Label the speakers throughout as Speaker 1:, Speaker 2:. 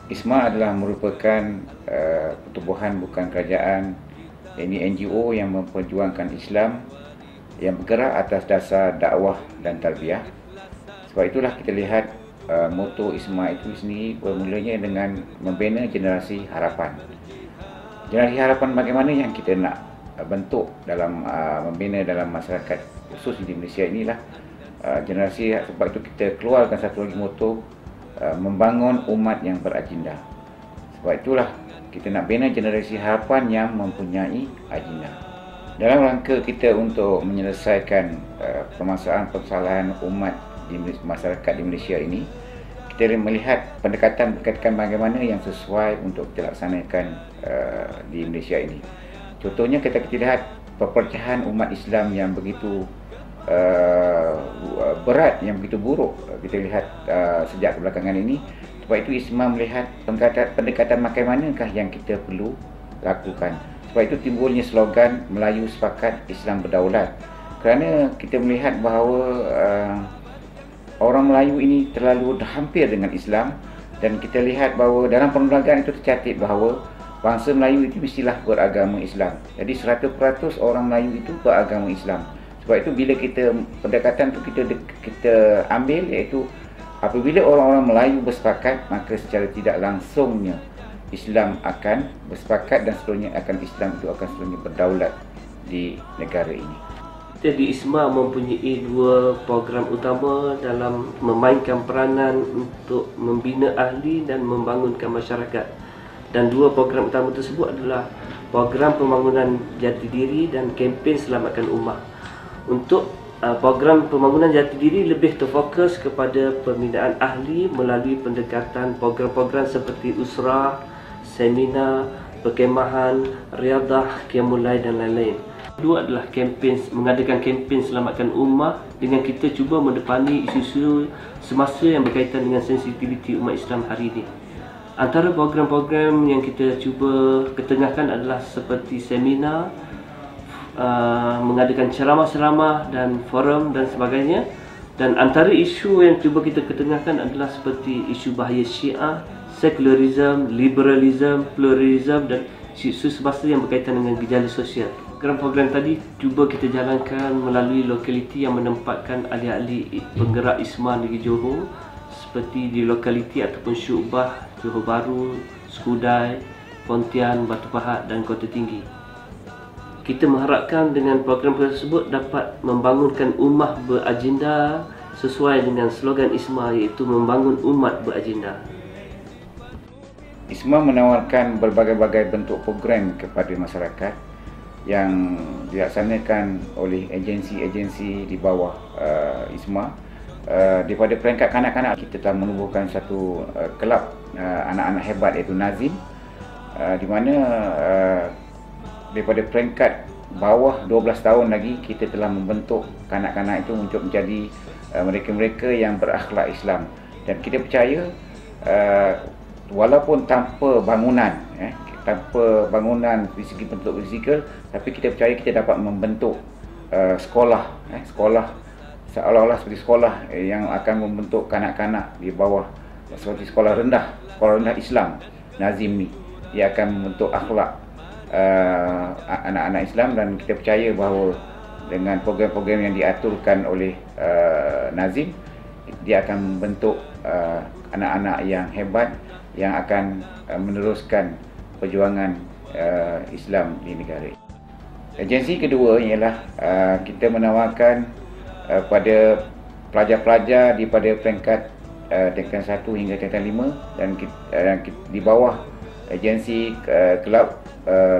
Speaker 1: ISMA adalah merupakan pertubuhan bukan kerajaan, ini NGO yang memperjuangkan Islam yang bergerak atas dasar dakwah dan tarbiyah. Sebab itulah kita lihat moto ISMA itu sendiri bermulanya dengan membina generasi harapan. Generasi harapan bagaimana yang kita nak bentuk dalam membina dalam masyarakat khusus di Malaysia inilah generasi. Sebab itu kita keluarkan satu lagi moto, membangun umat yang beragenda. Sebab itulah kita nak bina generasi harapan yang mempunyai agenda. Dalam rangka kita untuk menyelesaikan permasalahan umat di masyarakat di Malaysia ini, kita melihat pendekatan bagaimana yang sesuai untuk kita laksanakan di Malaysia ini. Contohnya kita lihat perpecahan umat Islam yang begitu berat, yang begitu buruk kita lihat sejak kebelakangan ini. Sebab itu ISMA melihat pendekatan bagaimanakah yang kita perlu lakukan. Sebab itu timbulnya slogan Melayu Sepakat, Islam Berdaulat. Kerana kita melihat bahawa orang Melayu ini terlalu hampir dengan Islam, dan kita lihat bahawa dalam perundang-undangan itu tercatat bahawa bangsa Melayu itu mestilah beragama Islam. Jadi 100% orang Melayu itu beragama Islam. Sebab itu bila kita pendekatan itu kita ambil, iaitu apabila orang-orang Melayu bersepakat, maka secara tidak langsungnya Islam akan bersepakat dan seterusnya Islam itu akan seterusnya berdaulat di negara ini.
Speaker 2: Kita di ISMA mempunyai dua program utama dalam memainkan peranan untuk membina ahli dan membangunkan masyarakat. Dan dua program utama tersebut adalah program pembangunan jati diri dan kempen selamatkan ummah. Untuk program pembangunan jati diri lebih terfokus kepada pembinaan ahli melalui pendekatan program-program seperti usrah, seminar, perkemahan, riadah, qiyamul lail dan lain-lain. Kedua adalah kempen, mengadakan kempen selamatkan ummah dengan kita cuba mendepani isu-isu semasa yang berkaitan dengan sensitiviti umat Islam hari ini. Antara program-program yang kita cuba ketengahkan adalah seperti seminar, mengadakan ceramah-ceramah dan forum dan sebagainya. Dan antara isu yang cuba kita ketengahkan adalah seperti isu bahaya Syiah, sekularisme, liberalisme, pluralisme dan isu semasa yang berkaitan dengan gejala sosial. Program-program tadi cuba kita jalankan melalui lokaliti yang menempatkan ahli-ahli penggerak ISMA negeri Johor, seperti di lokaliti ataupun Syubah, Johor Bahru, Skudai, Pontian, Batu Pahat dan Kota Tinggi. Kita mengharapkan dengan program tersebut dapat membangunkan ummah beragenda sesuai dengan slogan ISMA, iaitu membangun umat beragenda.
Speaker 1: ISMA menawarkan berbagai-bagai bentuk program kepada masyarakat yang dilaksanakan oleh agensi-agensi di bawah ISMA. Daripada peringkat kanak-kanak, kita telah menubuhkan satu kelab anak-anak hebat, iaitu Nazim, di mana daripada peringkat bawah 12 tahun lagi kita telah membentuk kanak-kanak itu untuk menjadi mereka-mereka yang berakhlak Islam. Dan kita percaya walaupun tanpa bangunan, dari segi bentuk fizikal, tapi kita percaya kita dapat membentuk sekolah seolah-olah seperti sekolah yang akan membentuk kanak-kanak di bawah, seperti sekolah rendah Islam. Nazim ni dia akan membentuk akhlak anak-anak Islam, dan kita percaya bahawa dengan program-program yang diaturkan oleh Nazim, dia akan membentuk anak-anak yang hebat yang akan meneruskan perjuangan Islam di negara ini. Agensi kedua ialah kita menawarkan pada pelajar-pelajar daripada peringkat tingkatan 1 hingga tingkatan 5 dan di bawah agensi kelab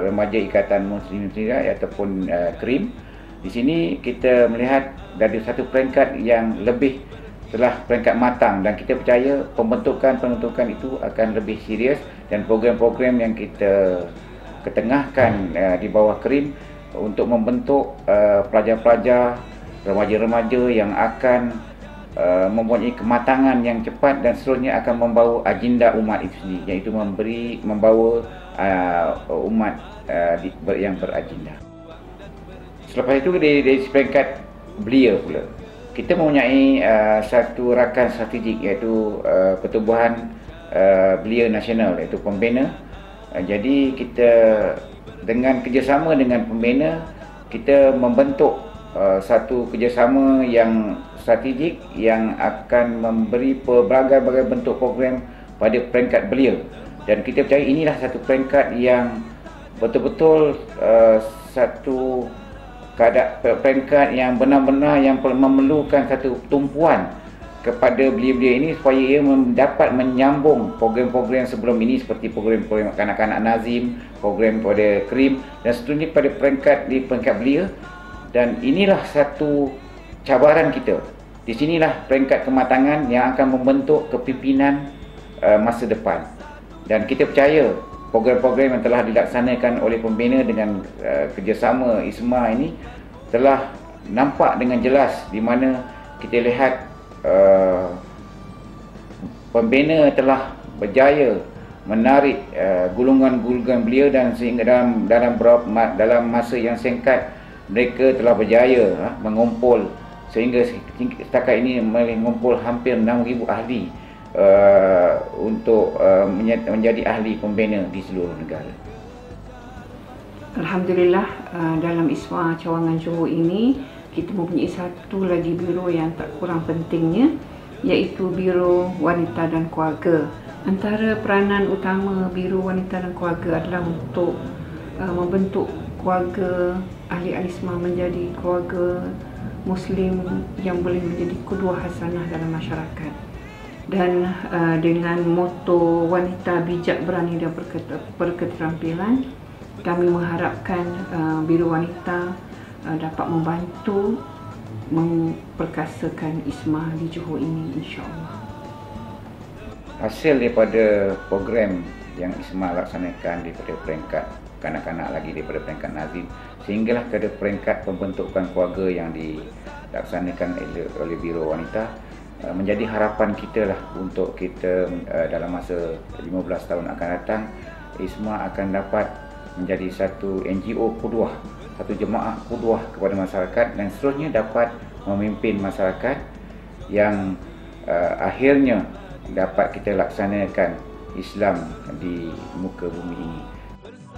Speaker 1: remaja Ikatan Muslimin Indonesia ataupun KRIM. Di sini kita melihat dari satu peringkat yang lebih telah peringkat matang, dan kita percaya pembentukan itu akan lebih serius, dan program-program yang kita ketengahkan di bawah KRIM untuk membentuk pelajar-pelajar, remaja-remaja yang akan mempunyai kematangan yang cepat dan seterusnya akan membawa agenda umat itu sendiri, iaitu membawa umat yang beragenda. Selepas itu dari peringkat belia pula, kita mempunyai satu rakan strategik, iaitu pertubuhan belia nasional, iaitu pembina. Jadi kita dengan kerjasama dengan pembina, kita membentuk satu kerjasama yang strategik yang akan memberi pelbagai bentuk program pada peringkat belia. Dan kita percaya inilah satu peringkat yang betul-betul satu peringkat yang benar-benar yang memerlukan satu tumpuan kepada belia-belia ini supaya ia dapat menyambung program-program sebelum ini seperti program-program kanak-kanak Nazim, program pada KRIM dan seterusnya pada peringkat belia. Dan inilah satu cabaran kita. Di sinilah peringkat kematangan yang akan membentuk kepimpinan masa depan. Dan kita percaya program-program yang telah dilaksanakan oleh pembina dengan kerjasama ISMA ini telah nampak dengan jelas di mana kita lihat pembina telah berjaya menarik gulungan-gulungan belia dan sehingga dalam masa yang singkat mereka telah berjaya mengumpul sehingga setakat ini mengumpul hampir 6,000 ahli untuk menjadi ahli pembina di seluruh negara.
Speaker 3: Alhamdulillah, dalam ISMA Cawangan Johor ini kita mempunyai satu lagi biro yang tak kurang pentingnya, iaitu Biro Wanita dan Keluarga. Antara peranan utama Biro Wanita dan Keluarga adalah untuk membentuk keluarga ahli ISMA menjadi keluarga Muslim yang boleh menjadi qudwah hasanah dalam masyarakat. Dan dengan moto wanita bijak, berani dan berketerampilan, kami mengharapkan Biro Wanita dapat membantu memperkasakan ISMA di Johor ini, insya-Allah.
Speaker 1: Hasil daripada program yang ISMA laksanakan daripada peringkat kanak-kanak lagi daripada peringkat Nazim sehinggalah kepada peringkat pembentukan keluarga yang dilaksanakan oleh Biro Wanita, menjadi harapan kita lah untuk kita dalam masa 15 tahun akan datang, ISMA akan dapat menjadi satu NGO qudwah, satu jemaah qudwah kepada masyarakat dan seterusnya dapat memimpin masyarakat yang akhirnya dapat kita laksanakan Islam di muka bumi ini.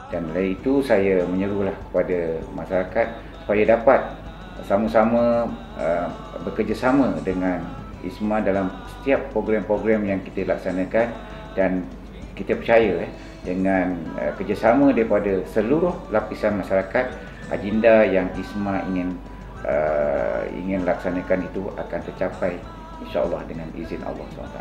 Speaker 1: Dan dari itu saya menyerulah kepada masyarakat supaya dapat sama-sama bekerjasama dengan ISMA dalam setiap program-program yang kita laksanakan, dan kita percaya dengan kerjasama daripada seluruh lapisan masyarakat, agenda yang ISMA ingin laksanakan itu akan tercapai insya-Allah dengan izin Allah SWT.